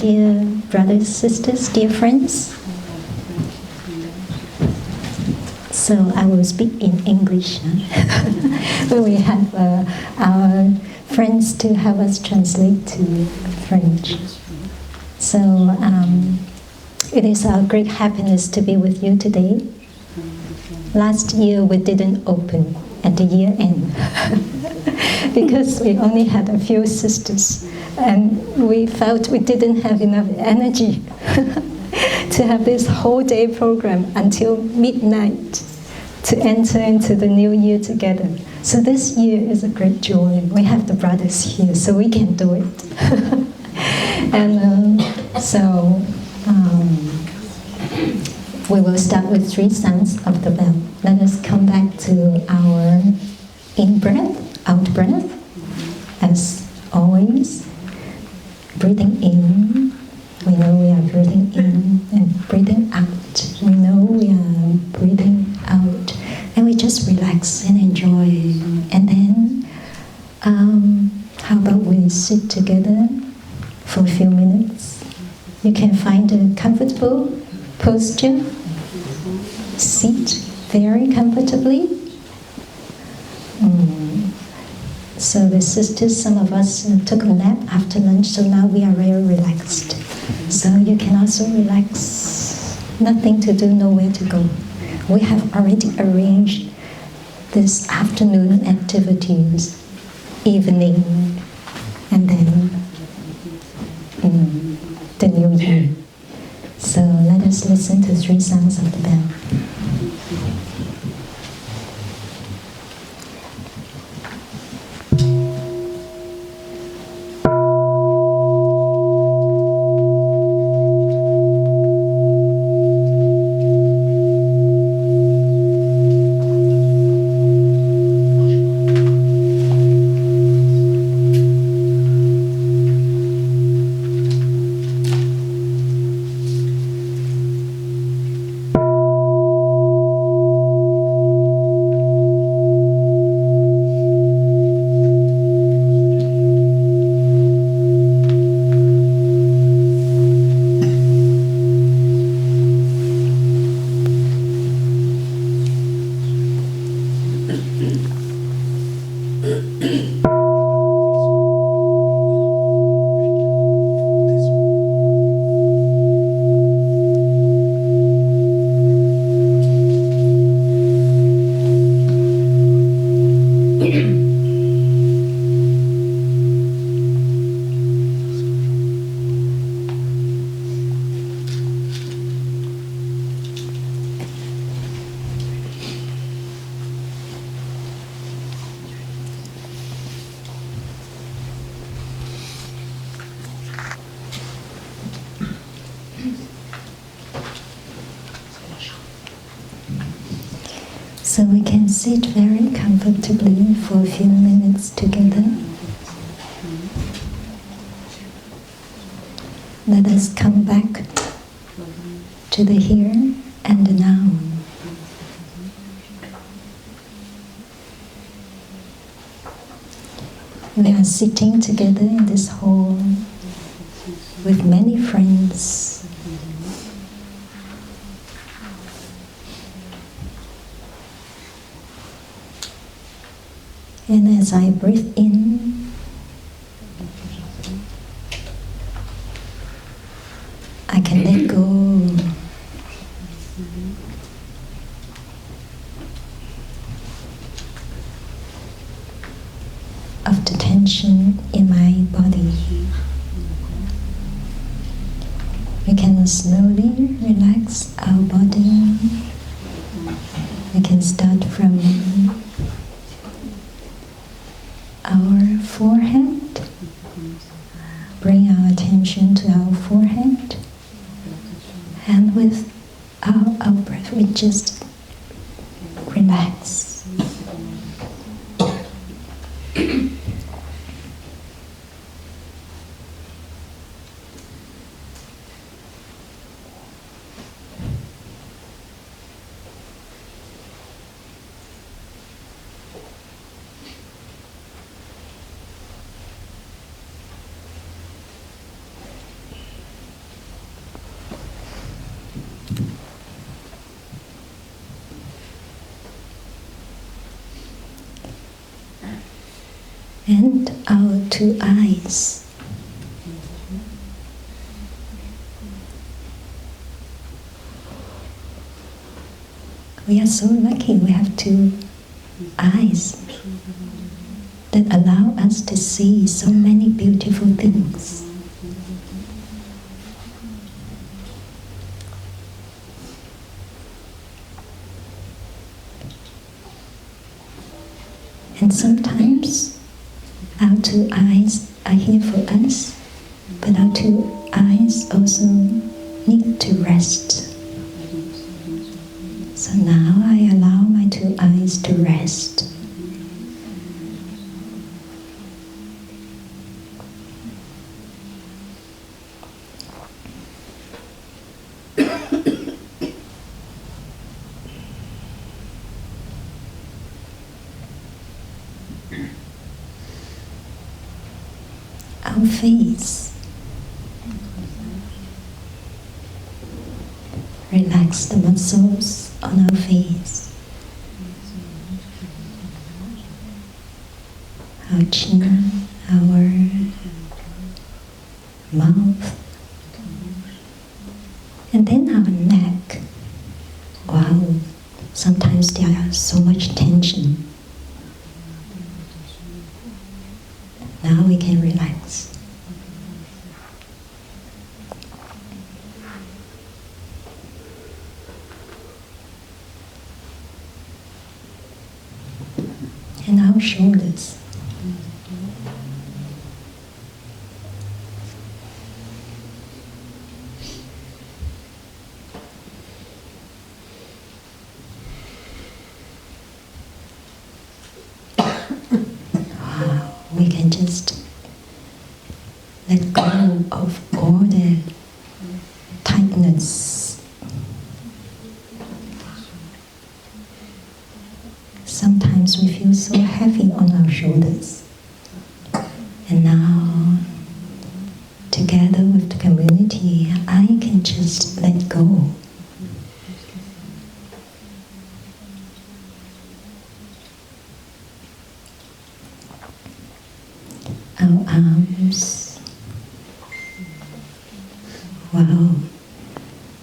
Dear brothers, sisters, dear friends, so I will speak in English. But we have our friends to help us translate to French. So it is our great happiness to be with you today. Last year we didn't open at the year end because we only had a few sisters and we felt we didn't have enough energy to have this whole day program until midnight to enter into the new year together. So this year is a great joy. We have the brothers here, so we can do it. And we will start with 3 sounds of the bell. Let us come back to our in-breath, out-breath, as always. Breathing in, we know we are breathing in, and breathing out, we know we are breathing out. And we just relax and enjoy. And then, how about we sit together for a few minutes? You can find a comfortable posture. Sit very comfortably. So the sisters, some of us took a nap after lunch, so now we are very relaxed. So you can also relax. Nothing to do, nowhere to go. We have already arranged this afternoon activities, evening, and then the new year. So let us listen to 3 sounds of the bell. So we can sit very comfortably for a few minutes together. Let us come back to the here and the now. We are sitting together in this hall with many friends. And as I breathe in, I can let go of the tension in my body. We can slowly relax our body. We can start from our forehead. Bring our attention to our forehead. And with our out-breath, we just relax. and our two eyes. We are so lucky we have two eyes that allow us to see so many beautiful things. And sometimes our two eyes are here for us, but our two eyes also need to rest. So now I allow my two eyes to rest. Our face. Relax the muscles on our face. Our chin, our mouth, and then our neck. Wow, sometimes there is so much tension. Now we can relax. And our shoulders. Wow, we can just let go of all the tightness. Sometimes we feel so heavy on our shoulders. And now, together with the community, I can just let go. Our arms. Wow,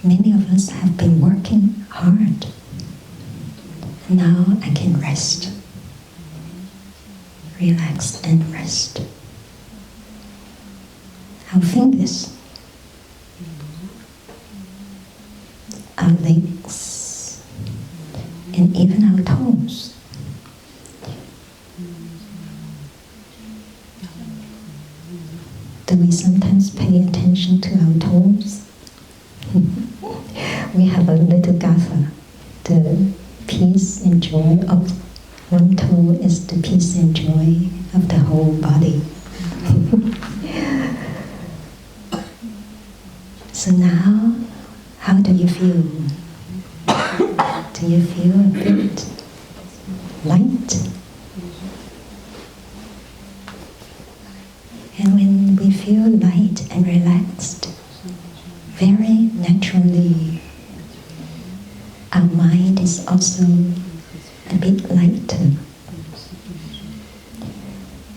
many of us have been working hard. Now I can rest. Relax and rest. Our fingers, our legs, and even our toes. Do we sometimes pay attention to our toes? We have a little gatha, the peace and joy of one toe is the peace and joy of the whole body. So now, how do you feel? Do you feel a bit light? And when we feel light and relaxed, very naturally, our mind is also a bit lighter.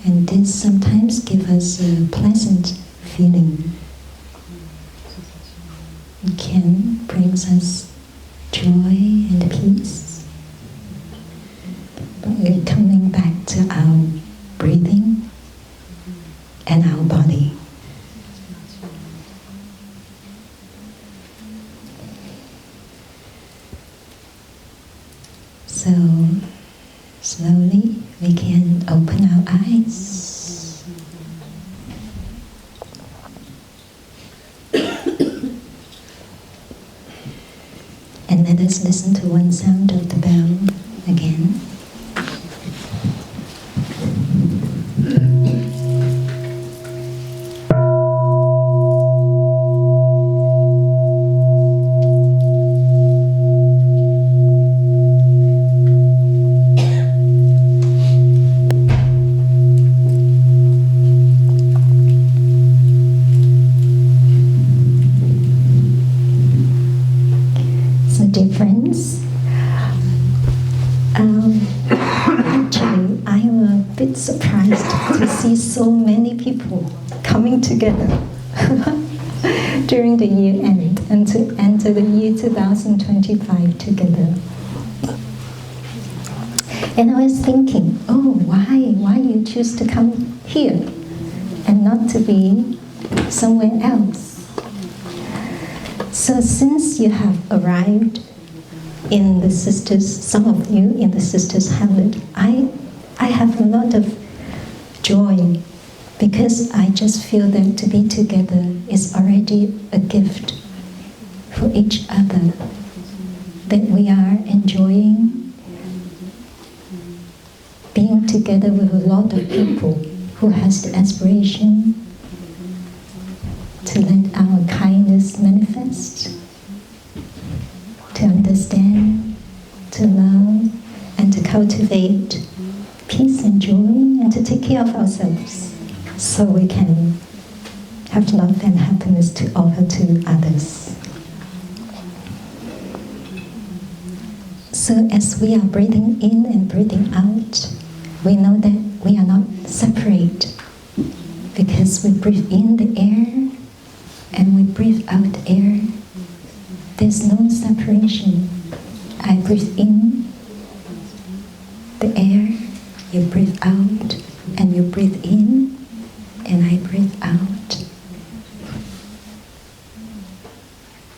And this sometimes gives us a pleasant feeling. It can bring us joy and peace. But we're coming back to our breathing and our body. So slowly we can open our eyes. And let us listen to one sound of the bell again. Dear friends, actually I am a bit surprised to see so many people coming together during the year end and to enter the year 2025 together. And I was thinking, oh, why you choose to come here and not to be somewhere else? So since you have arrived in the sisters, some of you in the sisters' hamlet, I have a lot of joy, because I just feel that to be together is already a gift for each other, that we are enjoying being together with a lot of people who has the aspiration to let our kindness manifest, to understand, to love, and to cultivate peace and joy, and to take care of ourselves so we can have love and happiness to offer to others. So as we are breathing in and breathing out, we know that we are not separate, because we breathe in the air and we breathe out air. There's no separation. I breathe in the air, you breathe out, and you breathe in, and I breathe out.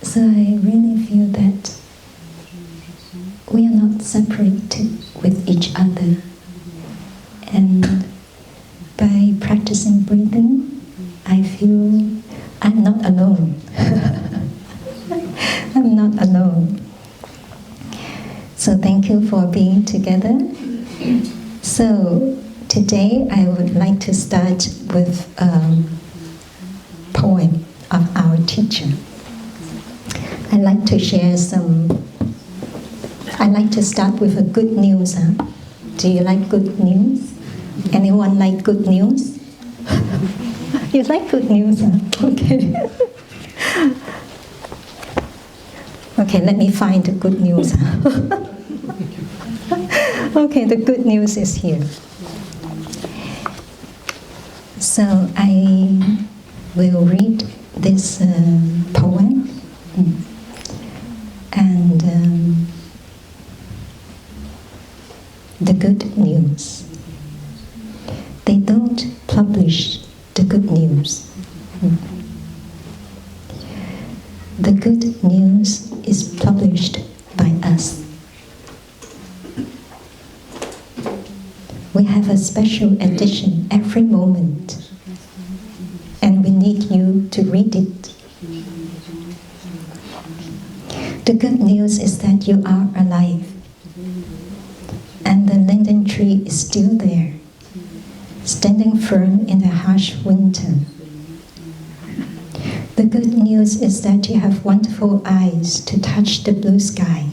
So I really feel that we are not separated with each other. And by practicing breathing, I feel I'm not alone. I'm not alone. So thank you for being together. So today I would like to start with a poem of our teacher. I'd like to share I'd like to start with a good news. Do you like good news? Anyone like good news? You like good news? Okay. Okay, let me find the good news. Okay, the good news is here. So I will read this poem, and the good news. They don't publish the good news. The good news is published by us. We have a special edition every moment, and we need you to read it. The good news is that you are alive, and the linden tree is still there, standing firm in the harsh winter. The good news is that you have wonderful eyes to touch the blue sky.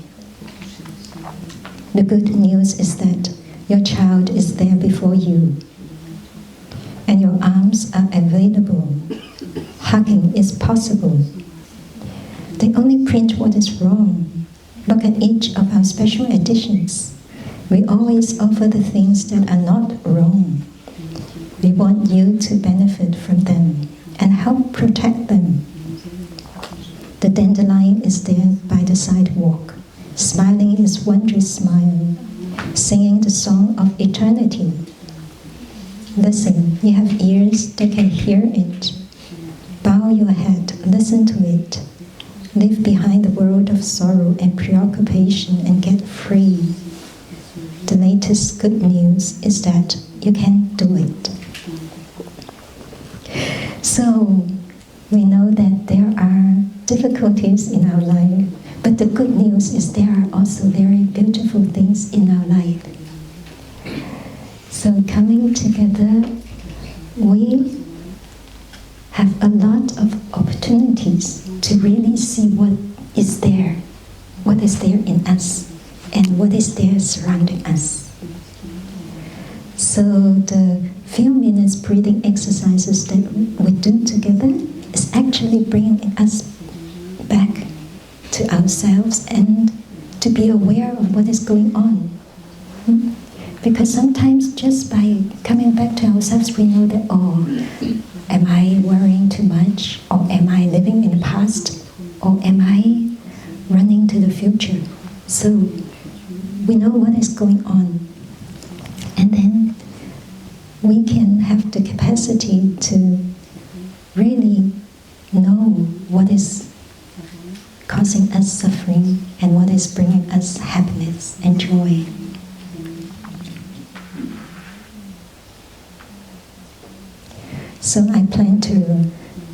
The good news is that your child is there before you, and your arms are available. Hugging is possible. They only print what is wrong. Look at each of our special editions. We always offer the things that are not wrong. We want you to benefit from them and help protect them. The dandelion is there by the sidewalk, smiling his wondrous smile, singing the song of eternity. Listen, you have ears that can hear it. Bow your head, listen to it. Leave behind the world of sorrow and preoccupation and get free. The latest good news is that you can do it. So, we know that there are difficulties in our life, but the good news is there are also very beautiful things in our life. So coming together, we have a lot of opportunities to really see what is there in us, and what is there surrounding us. So the few minutes breathing exercises that we do together is actually bringing us back to ourselves and to be aware of what is going on. Because sometimes just by coming back to ourselves, we know that, oh, am I worrying too much? Or am I living in the past? Or am I running to the future? So we know what is going on. And then we can have the capacity to really know what is causing us suffering and what is bringing us happiness and joy. So I plan to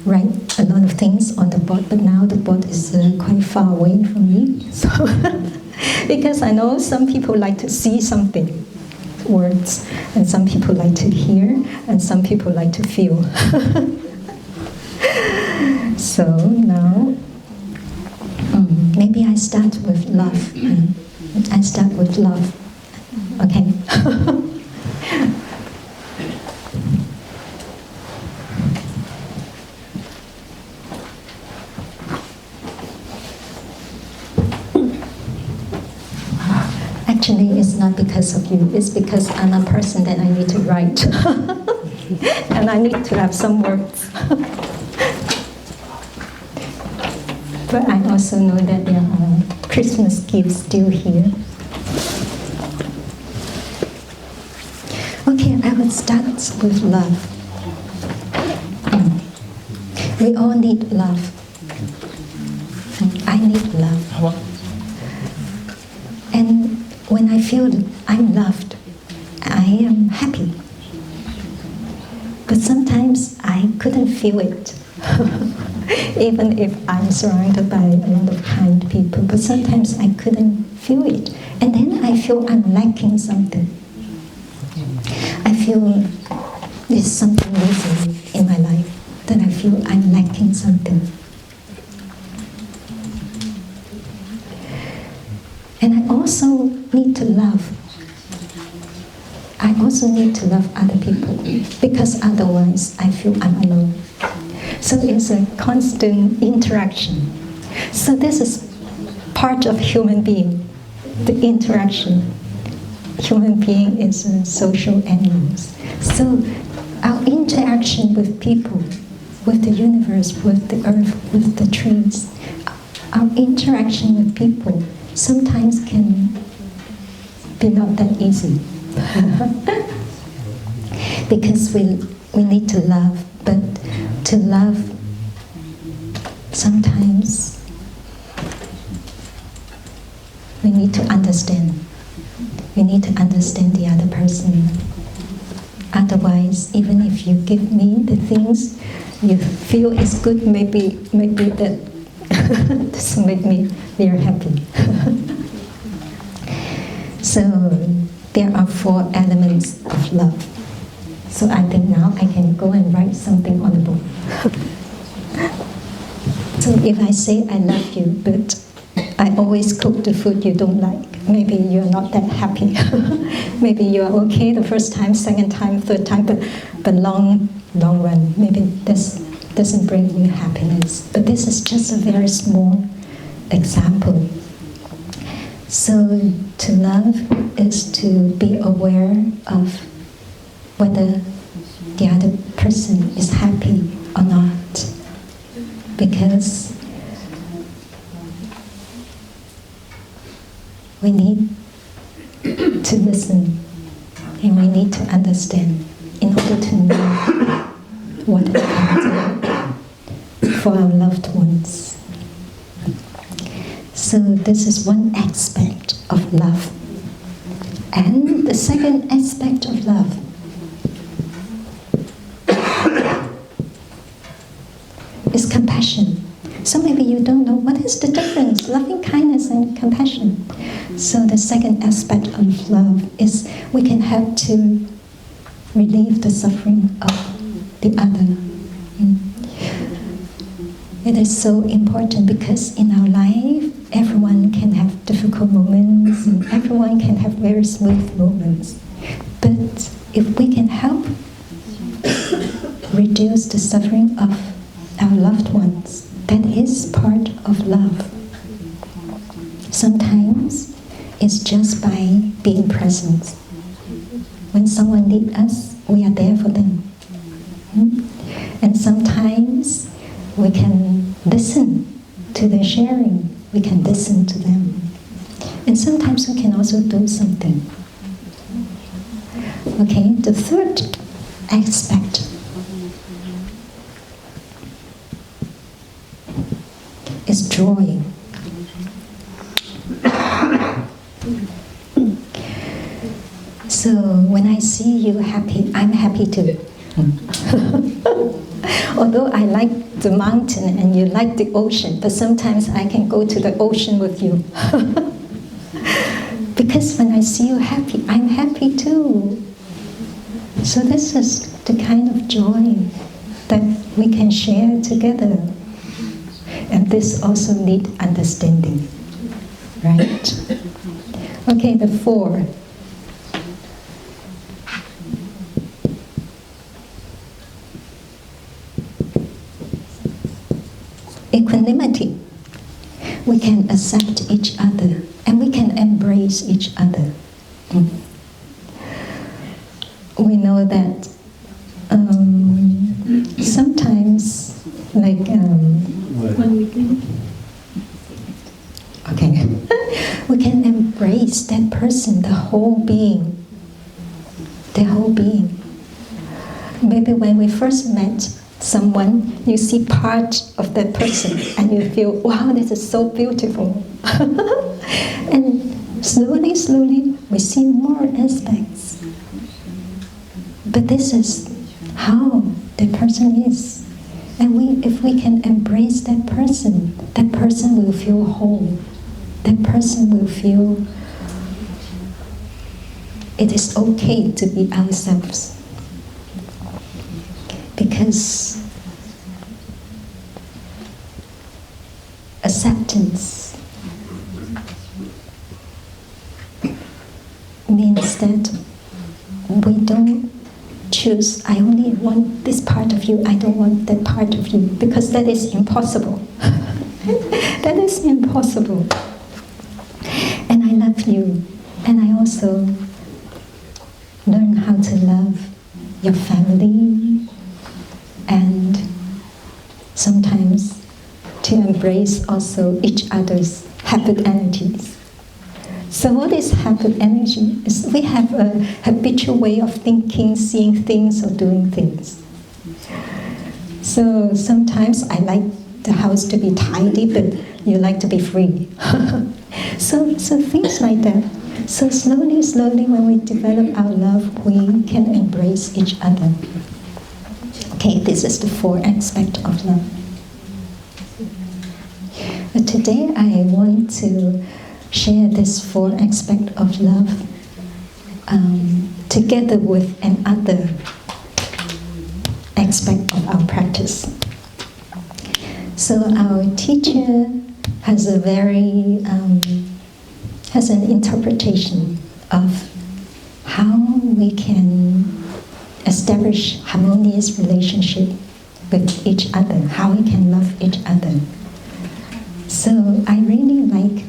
write a lot of things on the board, but now the board is quite far away from me. So because I know some people like to see something, words, and some people like to hear, and some people like to feel. So now, maybe I start with love. I start with love. Okay. Actually, it's not because of you. It's because I'm a person that I need to write. And I need to have some words. But I also know that there are Christmas gifts still here. Okay, I will start with love. We all need love. I need love. And when I feel I'm loved, I am happy. But sometimes I couldn't feel it. Even if I'm surrounded by a lot of kind people, but sometimes I couldn't feel it. And then I feel I'm lacking something. I feel there's something missing in my life, that I feel I'm lacking something. And I also need to love. I also need to love other people, because otherwise I feel I'm alone. So it's a constant interaction. So this is part of human being, the interaction. Human being is a social animals. So our interaction with people, with the universe, with the earth, with the trees, our interaction with people sometimes can be not that easy. Because we need to love, but to love sometimes we need to understand. We need to understand the other person. Otherwise, even if you give me the things you feel is good, maybe that doesn't make me very happy. So there are 4 elements of love. So I think now I can go and write something on the board. So if I say I love you, but I always cook the food you don't like, maybe you're not that happy. Maybe you're okay the first time, second time, third time, but long run, maybe this doesn't bring you happiness. But this is just a very small example. So to love is to be aware of whether the other person is happy or not. Because we need to listen and we need to understand in order to know what is for our loved ones. So this is one aspect of love. And the second aspect of love is compassion. So maybe you don't know what is the difference, loving kindness and compassion. So the second aspect of love is we can help to relieve the suffering of the other. It is so important because in our life, everyone can have difficult moments and everyone can have very smooth moments. But if we can help reduce the suffering of our loved ones, that is part of love. Sometimes it's just by being present. When someone needs us, we are there for them. And sometimes we can listen to their sharing. We can listen to them. And sometimes we can also do something. Okay, the third aspect is drawing. So when I see you happy, I'm happy too. Although I like the mountain and you like the ocean, but sometimes I can go to the ocean with you. Because when I see you happy, I'm happy too. So this is the kind of joy that we can share together. And this also needs understanding, right? Okay, the 4. Equanimity. We can accept each other and we can embrace each other. We know that sometimes, like, okay, we can embrace that person, the whole being. Maybe when we first met someone, you see part of that person and you feel, wow, this is so beautiful. And slowly, we see more aspects. But this is how the person is. And if we can embrace that person will feel whole. That person will feel it is okay to be ourselves. Because acceptance means that we don't choose, I only want this part of you, I don't want that part of you, because that is impossible. That is impossible. And I love you, and I also learn how to love your family, and sometimes to embrace also each other's habit energies. So what is habit energy? Is we have a habitual way of thinking, seeing things, or doing things. So sometimes I like the house to be tidy, but you like to be free. So things like that. So slowly, when we develop our love, we can embrace each other. Okay, this is the 4 aspects of love. But today I want to share this 4 aspects of love together with another aspect of our practice. So our teacher has a very has an interpretation of how we can establish harmonious relationship with each other, how we can love each other. So I really like.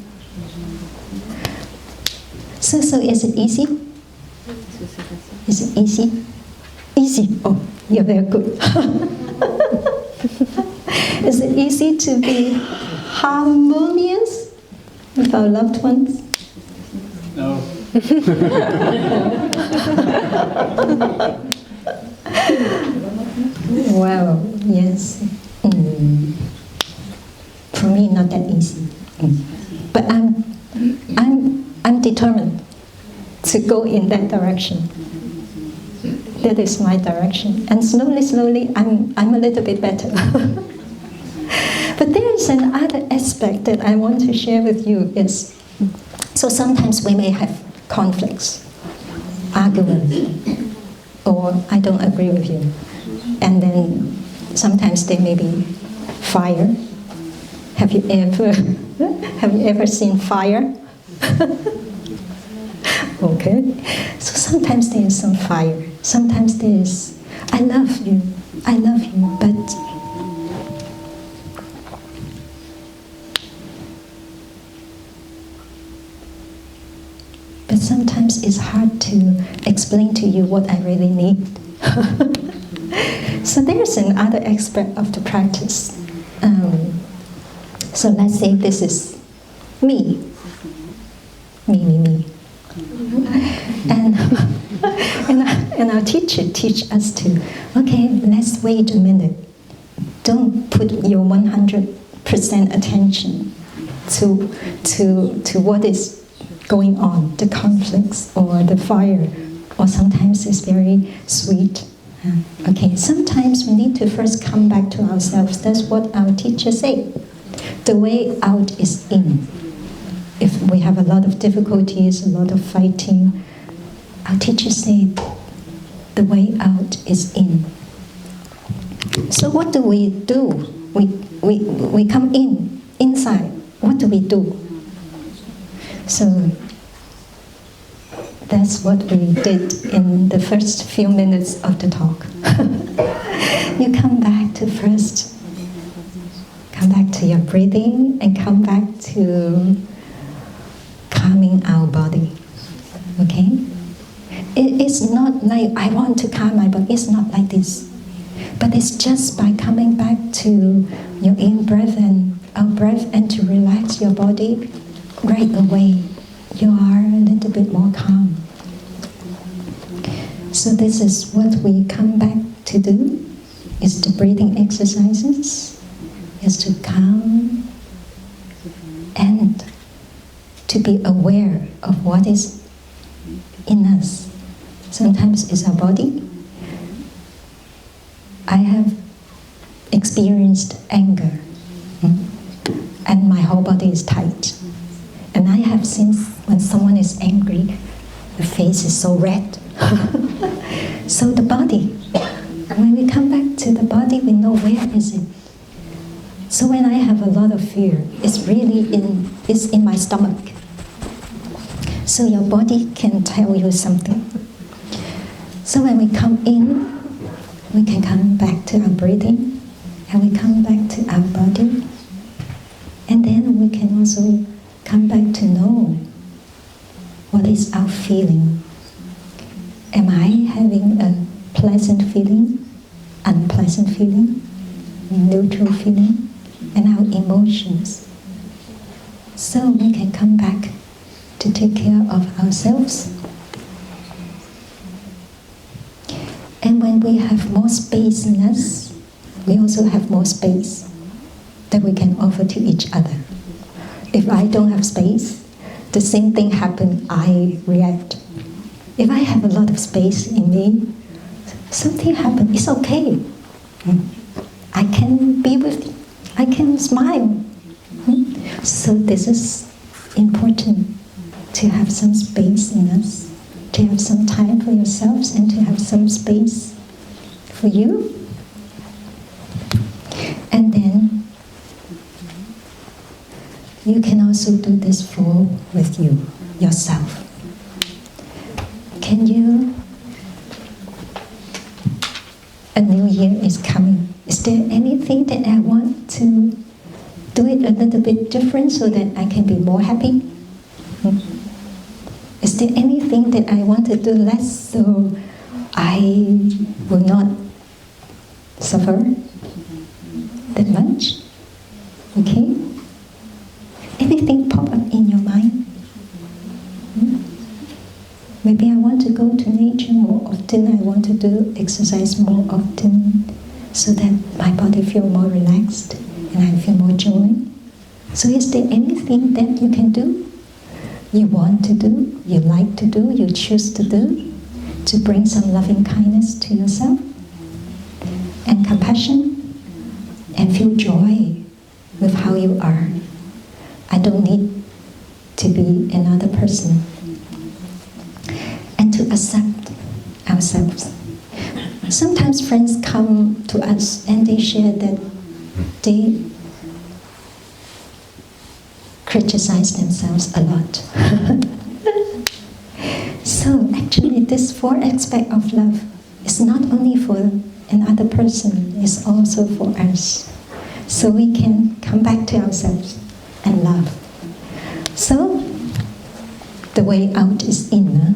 So is it easy? Is it easy? Easy. Oh, you're very good. Is it easy to be harmonious with our loved ones? No. Well, yes. For me, not that easy. But I'm determined to go in that direction. That is my direction. And slowly, I'm a little bit better. But there is another aspect that I want to share with you is, so sometimes we may have conflicts, arguments, or I don't agree with you. And then sometimes there may be fire. Have you ever seen fire? Okay. So sometimes there is some fire. Sometimes there is, I love you, but but sometimes it's hard to explain to you what I really need. So there's another aspect of the practice. So let's say this is me. Me. And our teacher teach us to, okay, let's wait a minute. Don't put your 100% attention to what is going on, the conflicts or the fire, or sometimes it's very sweet. Okay, sometimes we need to first come back to ourselves. That's what our teacher say. The way out is in. If we have a lot of difficulties, a lot of fighting, our teacher said, the way out is in. So what do? We come inside. What do we do? So that's what we did in the first few minutes of the talk. You come back to your breathing and come back to calming our body. Okay? It's not like I want to calm my body. It's not like this. But it's just by coming back to your in-breath and out-breath and to relax your body right away, you are a little bit more calm. So this is what we come back to do, is the breathing exercises, is to calm and to be aware of what is in us. Sometimes it's our body. I have experienced anger, and my whole body is tight. And I have seen when someone is angry, the face is so red. So the body, when we come back to the body, we know where is it. So when I have a lot of fear, it's in my stomach. So your body can tell you something. So when we come in, we can come back to our breathing, and we come back to our body. And then we can also come back to know what is our feeling. Am I having a pleasant feeling, unpleasant feeling, neutral feeling, and our emotions? So we can come back to take care of ourselves. And when we have more space in us, we also have more space that we can offer to each other. If I don't have space, the same thing happens, I react. If I have a lot of space in me, something happens, it's okay. I can be with you, I can smile. So this is important, to have some space in us, to have some time for yourselves and to have some space for you. And then you can also do this flow with you, yourself. Can you? A new year is coming. Is there anything that I want to do it a little bit different so that I can be more happy? Is there anything that I want to do less so I will not suffer that much? Okay? Anything pop up in your mind? Maybe I want to go to nature more often. I want to do exercise more often so that my body feels more relaxed and I feel more joy. So is there anything that you can do? You want to do, you like to do, you choose to do, to bring some loving kindness to yourself and compassion and feel joy with how you are. I don't need to be another person. And to accept ourselves. Sometimes friends come to us and they share that they criticize themselves a lot. So actually this 4 aspects of love is not only for another person, it's also for us. So we can come back to ourselves and love. So the way out is in. Huh?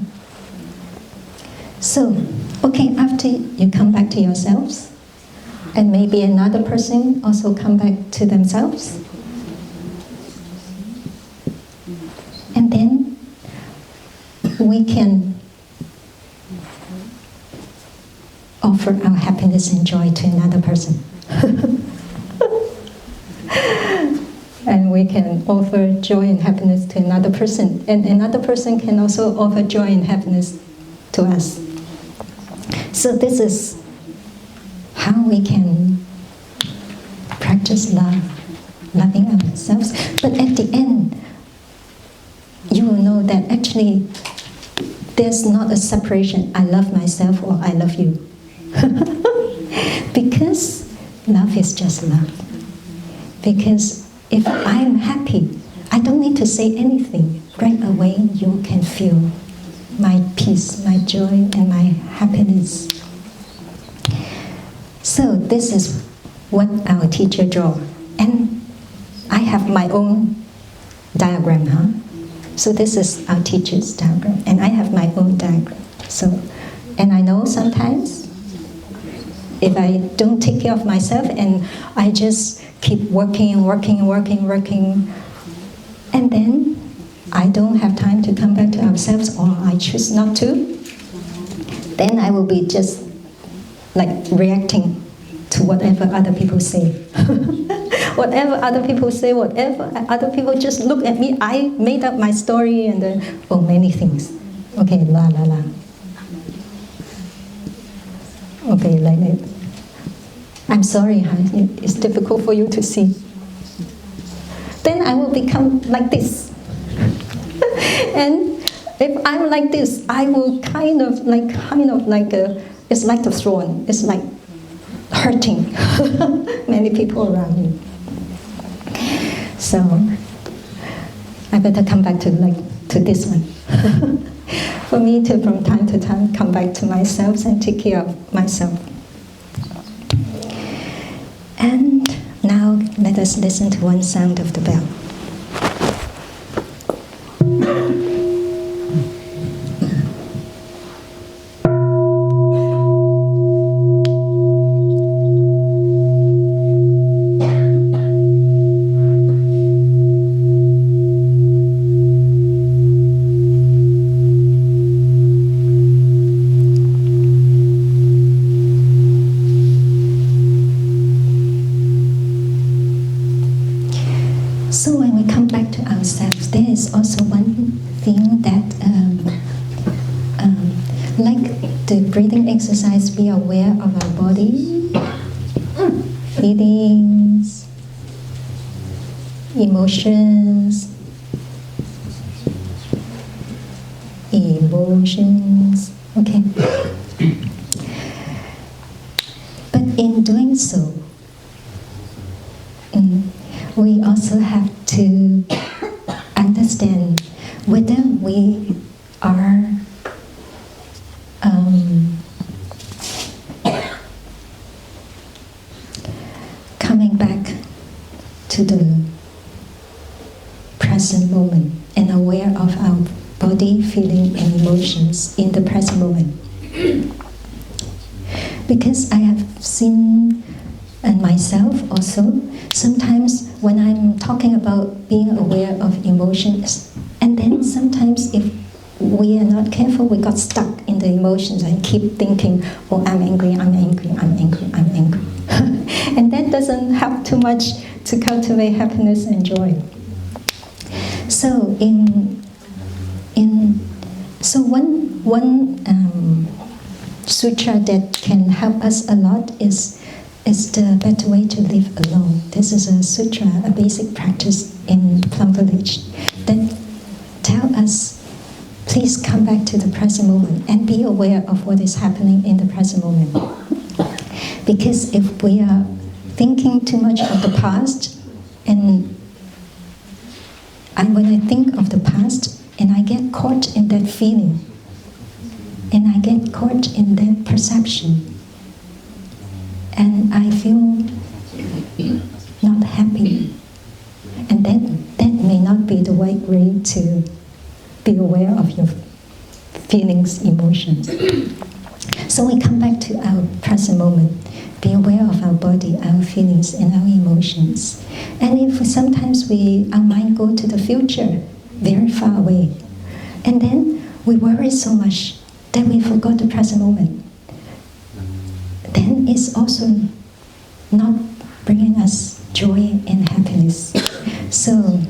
So, okay, after you come back to yourselves, and maybe another person also come back to themselves, and then we can offer our happiness and joy to another person. And we can offer joy and happiness to another person, and another person can also offer joy and happiness to us. So this is how we can practice love, loving ourselves. But at the end, you will know that actually there's not a separation, I love myself or I love you. Because love is just love. Because if I'm happy, I don't need to say anything. Right away you can feel my peace, my joy, and my happiness. So this is what our teacher draw. And I have my own diagram, huh? So this is our teacher's diagram, and I have my own diagram. So, and I know sometimes if I don't take care of myself and I just keep working, and then I don't have time to come back to ourselves, or I choose not to, then I will be just like reacting to whatever other people say. Whatever other people say, whatever other people just look at me, I made up my story and then, many things. Okay, la la la. Okay, like that. I'm sorry, it's difficult for you to see. Then I will become like this. And if I'm like this, I will kind of like it's like the thorn. It's like hurting many people around me. So I better come back to this one. For me to, from time to time, come back to myself and take care of myself. And now let us listen to one sound of the bell. So when we come back to ourselves, there is also one thing that, like the breathing exercise, be aware of our body, feelings, emotions, okay. But in doing so, we also have to understand whether we are coming back to the present moment and aware of our body, feeling, and emotions in the present moment. Because I have seen, and myself also, sometimes when I'm talking about being aware of emotions, and then sometimes if we are not careful, we got stuck in the emotions and keep thinking, I'm angry, I'm angry, I'm angry, I'm angry. And that doesn't help too much to cultivate happiness and joy. So one sutra that can help us a lot is the better way to live alone. This is a sutra, a basic practice in Plum Village that tell us, please come back to the present moment and be aware of what is happening in the present moment. Because if we are thinking too much of the past, and when I think of the past and I get caught in that feeling, and I get caught in that perception, and I feel not happy, and that may not be the right way to be aware of your feelings, emotions. So we come back to our present moment. Be aware of our body, our feelings, and our emotions. And if sometimes our mind go to the future, very far away, and then we worry so much that we forgot the present moment, then it's also not bringing us joy and happiness. So,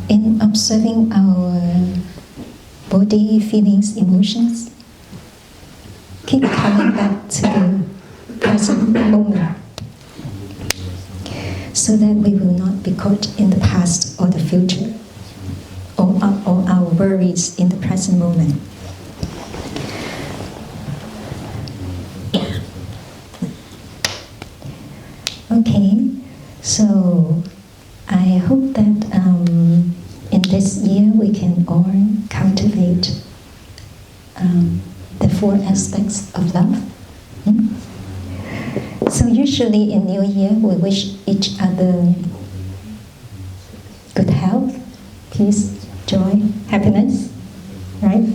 in observing our body, feelings, emotions, keep coming back to the present moment so that we will not be caught in the past or the future or our worries in the present moment. Okay, so I hope that in this year we can all cultivate the 4 aspects of love. So usually in New Year we wish each other good health, peace, joy, happiness, right?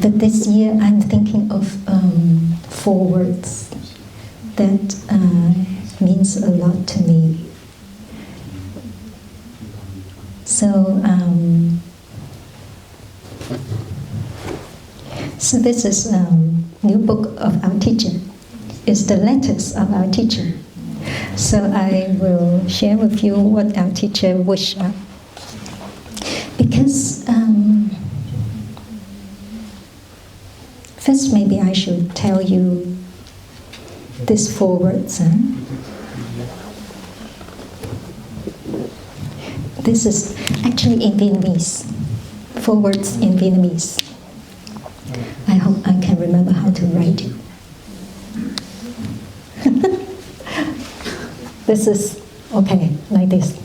But this year I'm thinking of 4 words that means a lot to me. So this is new book of our teacher. It's the letters of our teacher. So I will share with you what our teacher wished. Because first maybe I should tell you these 4 words. This is actually in Vietnamese. 4 words in Vietnamese. I hope I can remember how to write it. This is okay, like this.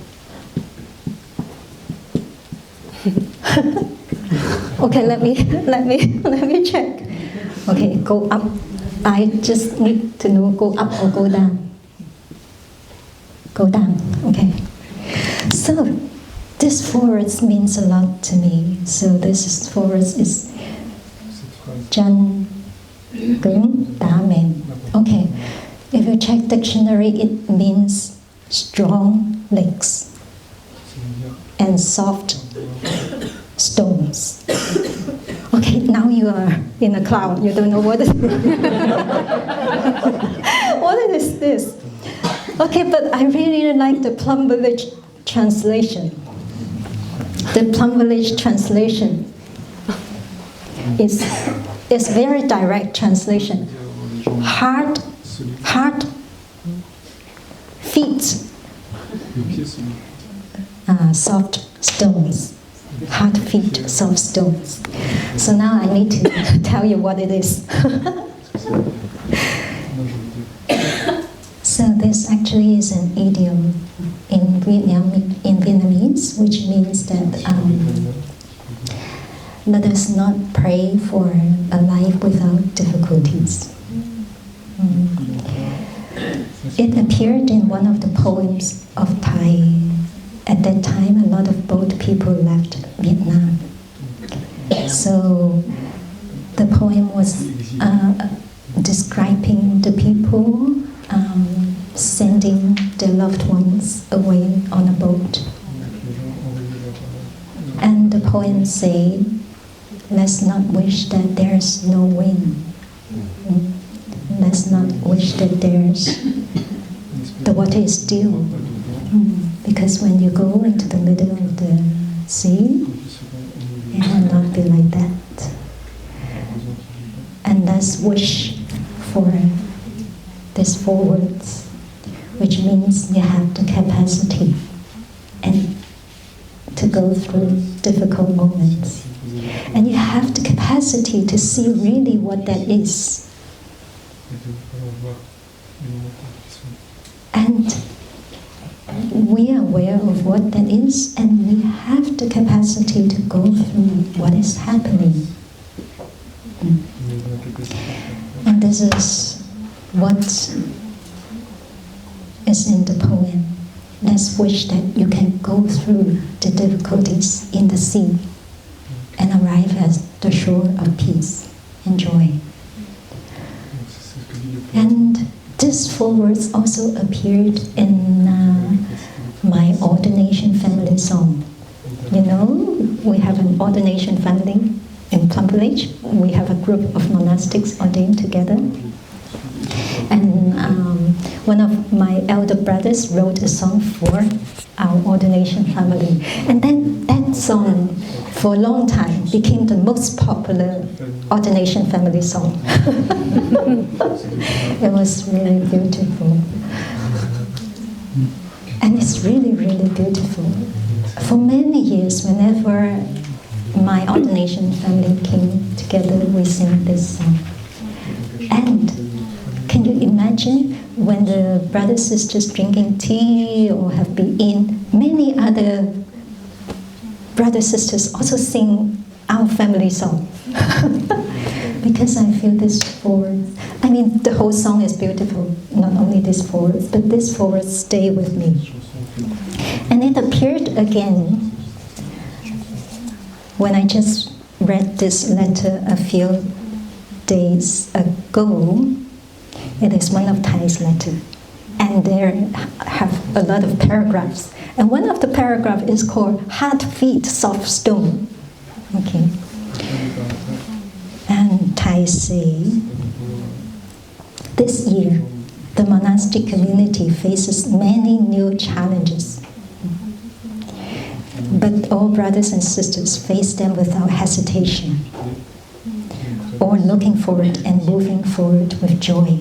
Okay, let me check. Okay, go up. I just need to know go up or go down. Go down. Okay. So this 4 words means a lot to me. So this 4 words is chân, cứng, đá, mềm. Okay. If you check dictionary, it means strong legs and soft stones. Okay, now you are in a cloud. You don't know what it is. What is this? Okay, but I really like the Plum Village translation. The Plum Village translation is very direct translation. Hard feet, soft stones. Hard feet, soft stones. So now I need to tell you what it is. So this actually is an idiom in Vietnamese, which means that let us not pray for a life without difficulties. It appeared in one of the poems of Thai. At that time, a lot of boat people left Vietnam. So the poem was describing the people sending their loved ones away on a boat. And the poem said, let's not wish that there's no wind. Let's not wish that the water is still. Because when you go into the middle of the sea, it will not be like that. And let's wish for these 4 words, which means you have the capacity and to go through difficult moments. And you have the capacity to see really what that is. And we are aware of what that is, and we have the capacity to go through what is happening. And this is what is in the poem. let's wish that you can go through the difficulties in the sea and arrive at the shore of peace and joy. And these 4 words also appeared in my ordination family song. You know, we have an ordination family in Plum Village. We have a group of monastics ordained together. And one of my elder brothers wrote a song for our ordination family. And then that song, for a long time, became the most popular ordination family song. It was really beautiful. And it's really, really beautiful. For many years, whenever my ordination family came together, we sing this song. And can you imagine when the brothers and sisters drinking tea or have been in, many other brothers and sisters also sing our family song. Because I feel this 4 words, I mean the whole song is beautiful, not only these 4 words, but these 4 words stay with me. And it appeared again when I just read this letter a few days ago. It is one of Thai's letter, and there have a lot of paragraphs. And one of the paragraphs is called "Hard Feet, Soft Stone." Okay. And Thai say, this year, the monastic community faces many new challenges. But all brothers and sisters face them without hesitation, or looking forward and moving forward with joy.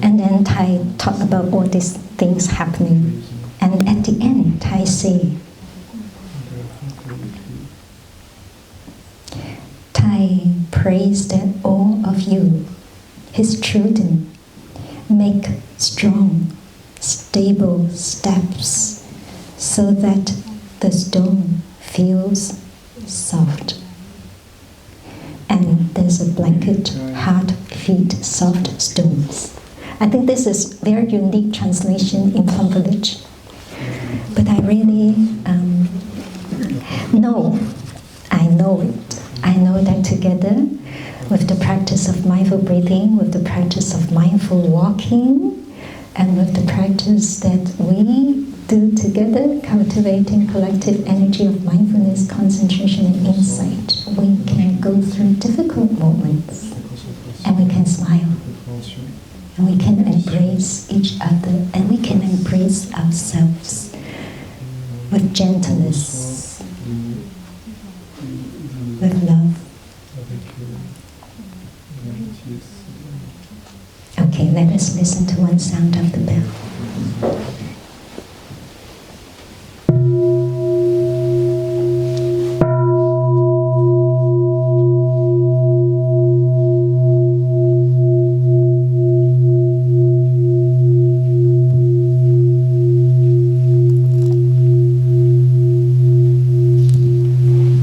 And then Thai talk about all these things happening. And at the end, Thai say, Thai prays that all of you, his children, make strong, stable steps so that the stone feels soft. And there's a blanket, hard feet, soft stones. I think this is very unique translation in Plum Village. But I really I know it. I know that together with the practice of mindful breathing, with the practice of mindful walking, and with the practice that we do together, cultivating collective energy of mindfulness, concentration, and insight, we can go through difficult moments, and we can smile, and we can embrace each other, and we can embrace ourselves with gentleness, with love. Okay, let us listen to one sound of the bell.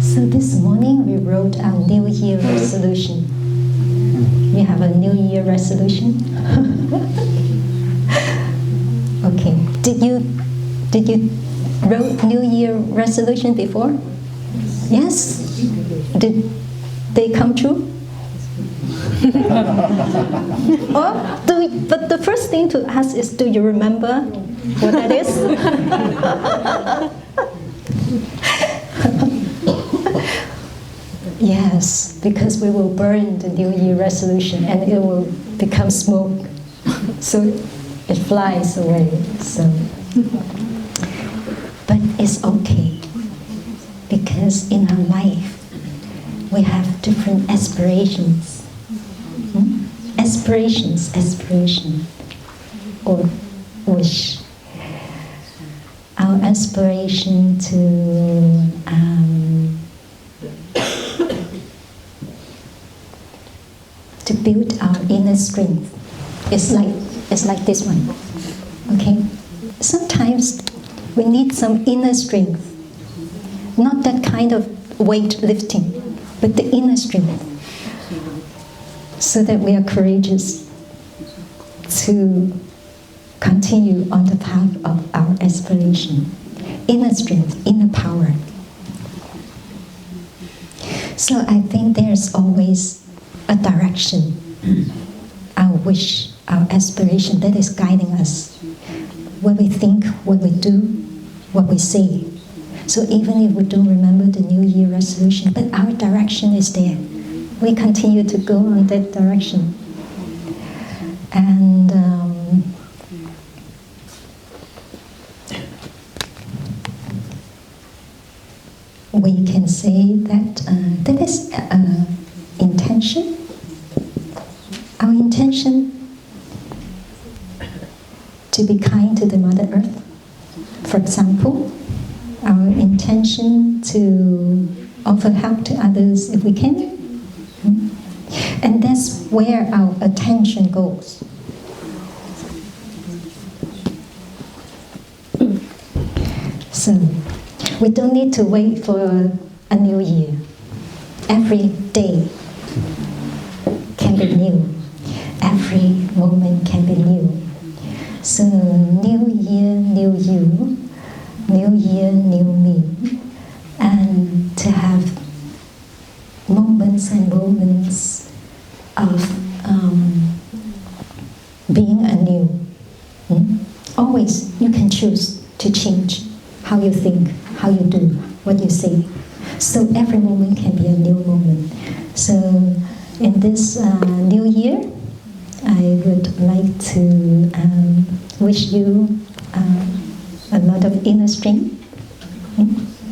So this morning we wrote our New Year resolution. You have a New Year resolution? Okay. Did you wrote New Year resolution before? Yes? Did they come true? But the first thing to ask is, do you remember what that is? Yes, because we will burn the New Year resolution and it will become smoke. So it flies away. So, but it's okay, because in our life we have different aspirations. Aspiration, or wish. Our aspiration to build our inner strength. It's like this one. Okay? Sometimes we need some inner strength. Not that kind of weight lifting, but the inner strength. So that we are courageous to continue on the path of our aspiration, inner strength, inner power. So I think there's always a direction, our wish, our aspiration that is guiding us. What we think, what we do, what we say. So even if we don't remember the New Year resolution, but our direction is there. We continue to go on that direction. And we can say that that is intention. Our intention to be kind to the Mother Earth, for example. Our intention to offer help to others if we can. And that's where our attention goes. So, we don't need to wait for a new year. Every day can be new. Every moment can be new. So, new year, new you. New year, new me. And to have moments and moments of being anew. Always you can choose to change how you think, how you do, what you say. So every moment can be a new moment. So in this new year, I would like to wish you a lot of inner strength,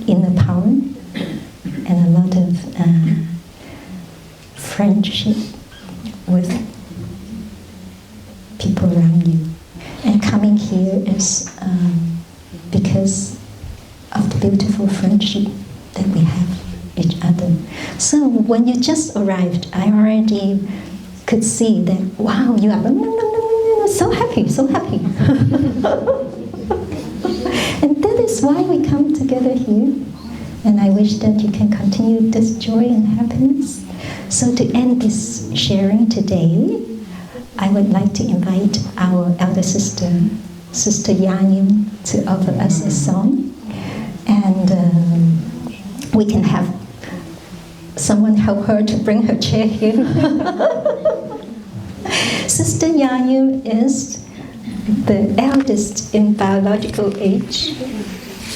inner power, and a lot of friendship with people around you. And coming here is because of the beautiful friendship that we have each other. So when you just arrived, I already could see that, wow, you are so happy, so happy. And that is why we come together here. And I wish that you can continue this joy and happiness. So to end this sharing today, I would like to invite our elder sister, Sister Nghiem, to offer us a song. And we can have someone help her to bring her chair here. Sister Nghiem is the eldest in biological age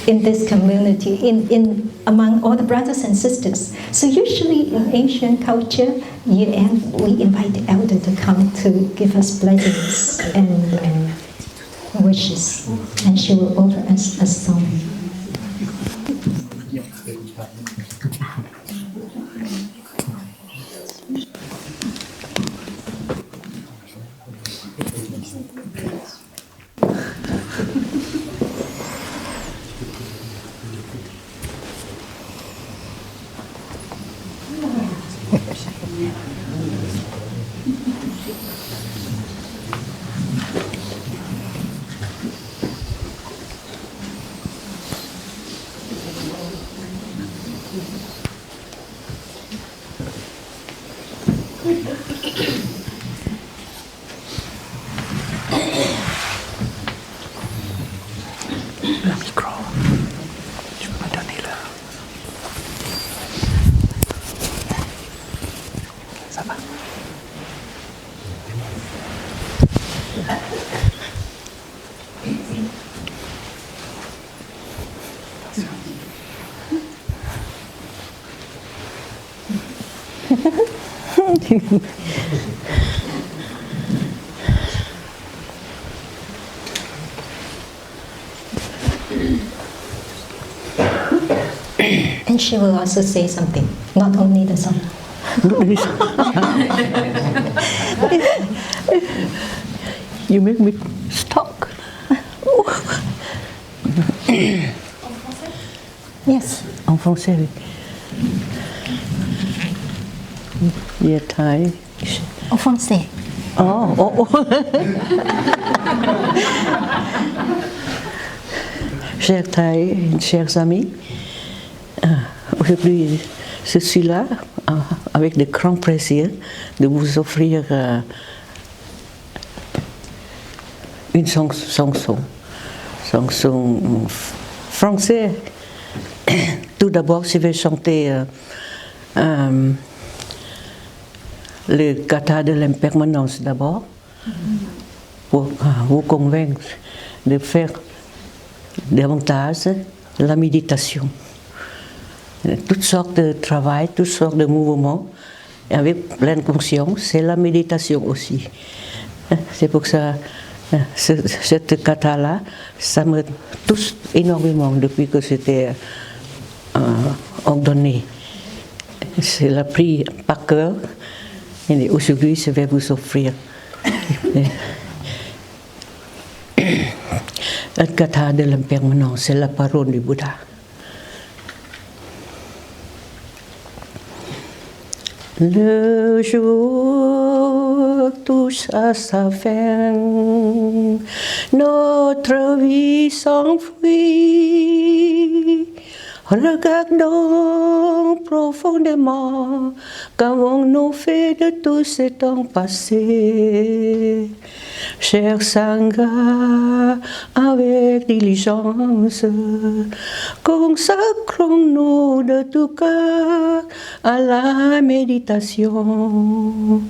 in this community, in among all the brothers and sisters. So usually in Asian culture, we invite the elder to come to give us blessings and wishes, and she will offer us a song. And she will also say something, not only the song. You make me stuck. Yes. En français, oui. Yeah, Thai. En français. Oh. Chers Thai, chers amis, aujourd'hui je suis là avec de grands plaisirs de vous offrir une chanson français. Tout d'abord, je vais chanter le kata de l'impermanence d'abord, pour vous convaincre de faire davantage la méditation. Toutes sortes de travail, toutes sortes de mouvements, avec pleine conscience, c'est la méditation aussi. C'est pour ça, cette kata-là, ça me touche énormément depuis que c'était ordonné. C'est la pris par cœur, et aujourd'hui je vais vous offrir un kata de l'impermanence, c'est la parole du Bouddha. Le jour touche à sa fin, notre vie s'enfuit. Regardons profondément qu'avons-nous fait de tout ce temps passé. Cher Sangha, avec diligence, consacrons-nous de tout cœur à la méditation.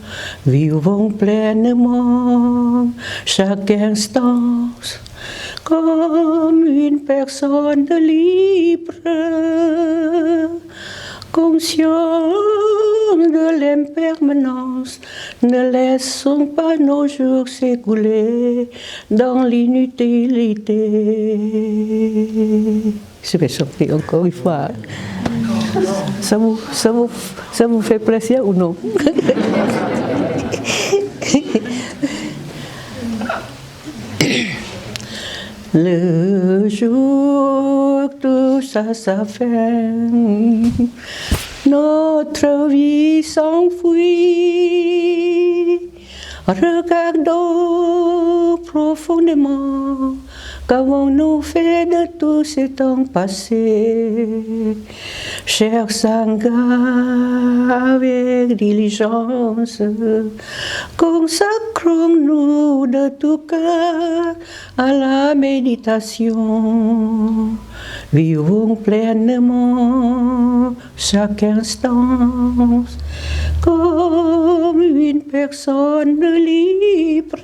Vivons pleinement chaque instant comme une personne libre, conscient de l'impermanence. Ne laissons pas nos jours s'écouler dans l'inutilité. Je vais chanter encore une fois. Ça vous fait plaisir ou non? Le jour touche à sa fin, notre vie s'enfuit. Regardons profondément qu'avons-nous fait de tout ce temps passé. Cher Sangha, avec diligence, consacrons-nous de tout cœur à la méditation. Vivons pleinement chaque instant comme une personne libre,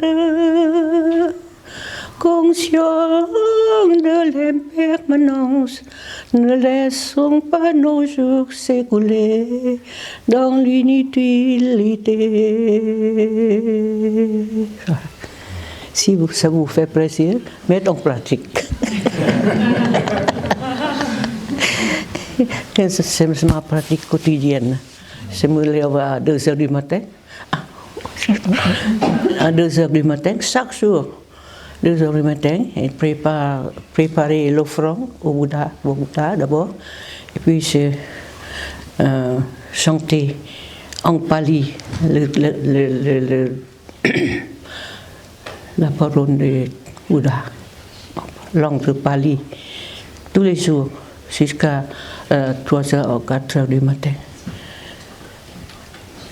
conscient de l'impermanence. Ne laissons pas nos jours s'écouler dans l'inutilité. Si ça vous fait plaisir, mettez en pratique. C'est ma pratique quotidienne. Je me lève à 2h du matin. À 2h du matin, chaque jour. 2h du matin, et préparer l'offrande au Bouddha d'abord. Et puis je chanter en pali la parole du Bouddha, langue pali, tous les jours, jusqu'à 3h ou 4h du matin.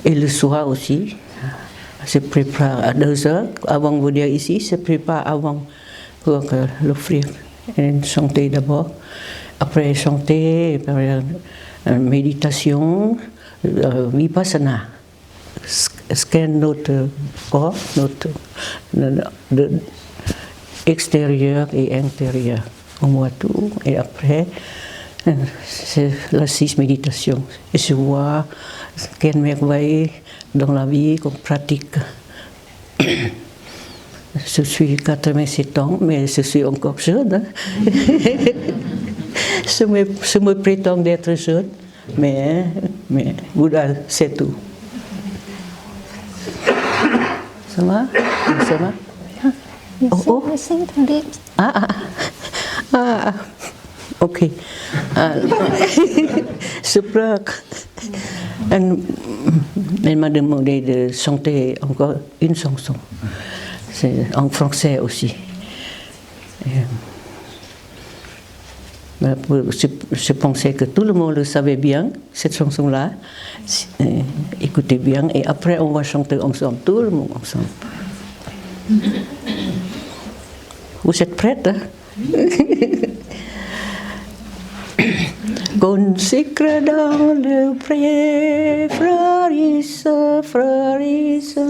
Et le soir aussi, je prépare à 2h, avant de venir ici, je prépare avant pour l'offrir. Chanter d'abord, après chanter, après méditation, vipassana. Scan notre corps, notre extérieur et intérieur. On voit tout, et après, c'est la 6 méditation. Et je vois quelle merveille dans la vie qu'on pratique. Je suis 87 ans, mais je suis encore jeune. Hein? je me prétends d'être jeune, mais Bouddha, c'est tout. Ça va? Ça va? Oh. Ok. Je pleure. Elle m'a demandé de chanter encore une chanson. C'est en français aussi. Je pensais que tout le monde le savait bien, cette chanson-là. Écoutez bien, et après on va chanter ensemble, tout le monde ensemble. Vous êtes prête, hein? Consacre dans le pré, fleurisse, fleurisse,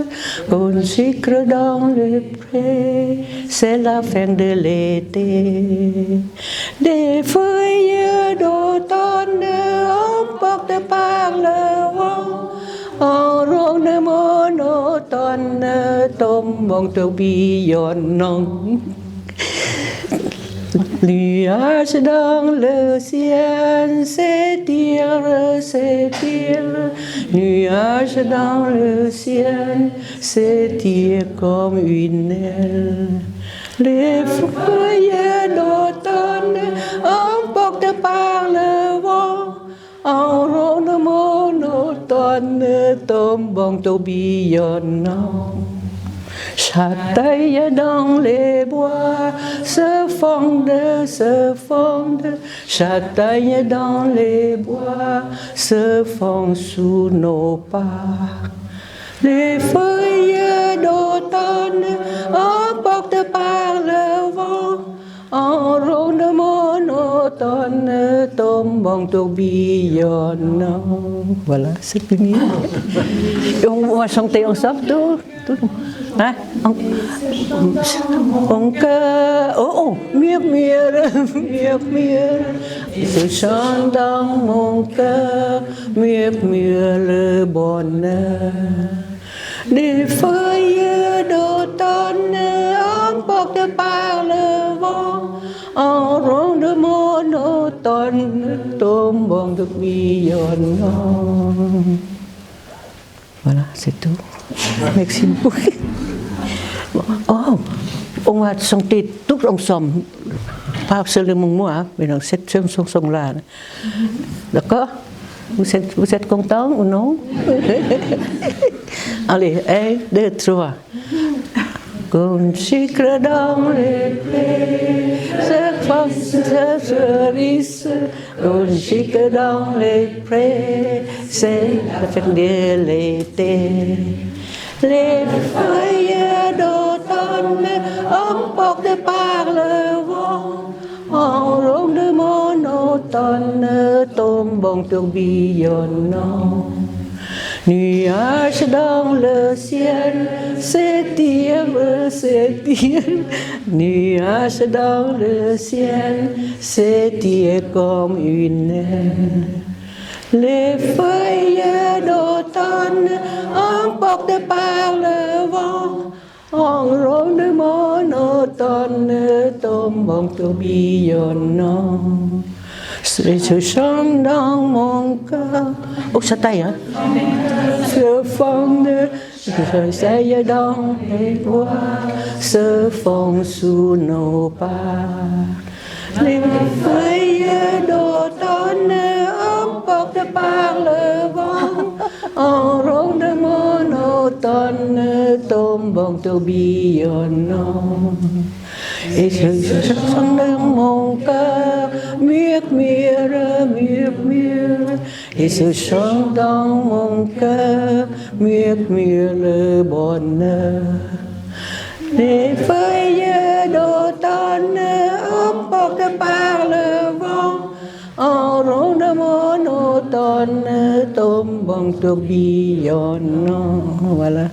consacre dans le pré, c'est la fin de l'été. Des feuilles d'automne emportent par le vent, en ronde monotone, tombent en tourbillonnant. Nuages dans le ciel s'étirent, s'étirent. Nuages dans le ciel s'étirent comme une aile. Les feuilles d'automne emportent par le vent, en ronde monotone tombent en tourbillonnant. Châtaignes dans les bois se fondent, châtaignes dans les bois se fondent sous nos pas. Les feuilles d'automne emportent par le vent, en ronde monotone tombent en tourbillonnant. Voilà, c'est fini. Et on va chanter ensemble tout. Hein? Murmure, je chante dans mon cœur, murmure le bonheur. Des feuilles d'automne emportent par le vent, en ronde monotone tombent en tourbillonnant. Voilà, c'est tout. Merci beaucoup. Oh, on va chanter tous ensemble. Pas seulement moi, mais dans cette chanson-là. D'accord? Vous êtes content ou non? Allez, 1, 2, 3. Consacre dans les prés, se fleurisse, consacre dans les prés, c'est la fin de l'été. Les feuilles d'automne emportent par le vent, en ronde monotone tombent en tourbillonnant. Nuages dans le ciel s'étirent, s'étirent. Nuages dans le ciel s'étirent comme une aile. Les feuilles d'automne emportent par le vent, en ronde monotone tombent en tourbillonnant. Je chante dans mon cœur. Oh, ça taille, hein? Se fondent, j'essaye dans les bois, se fondent sous nos pas. Les feuilles d'automne emportent par le vent, en ronde monotone tombent en tourbillonnant. Et je chante dans mon cœur, murmure, murmure. Et je chante dans mon cœur, murmure le bonheur. Les feuilles d'automne emportent par le vent, en ronde monotone tombent en tourbillonnant. Voilà.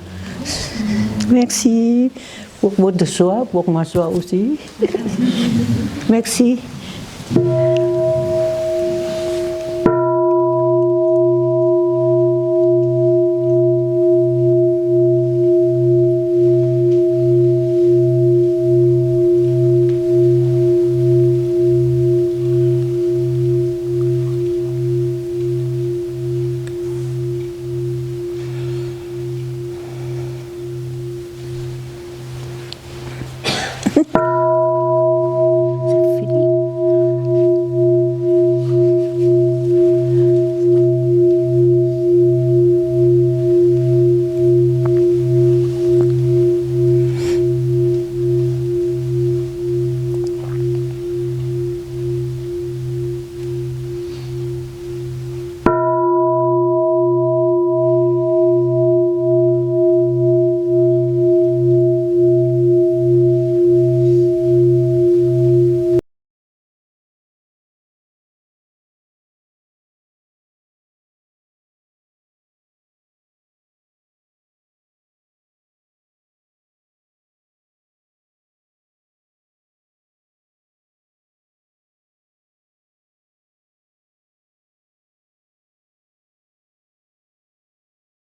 Merci pour votre choix, pour ma choix aussi. Merci.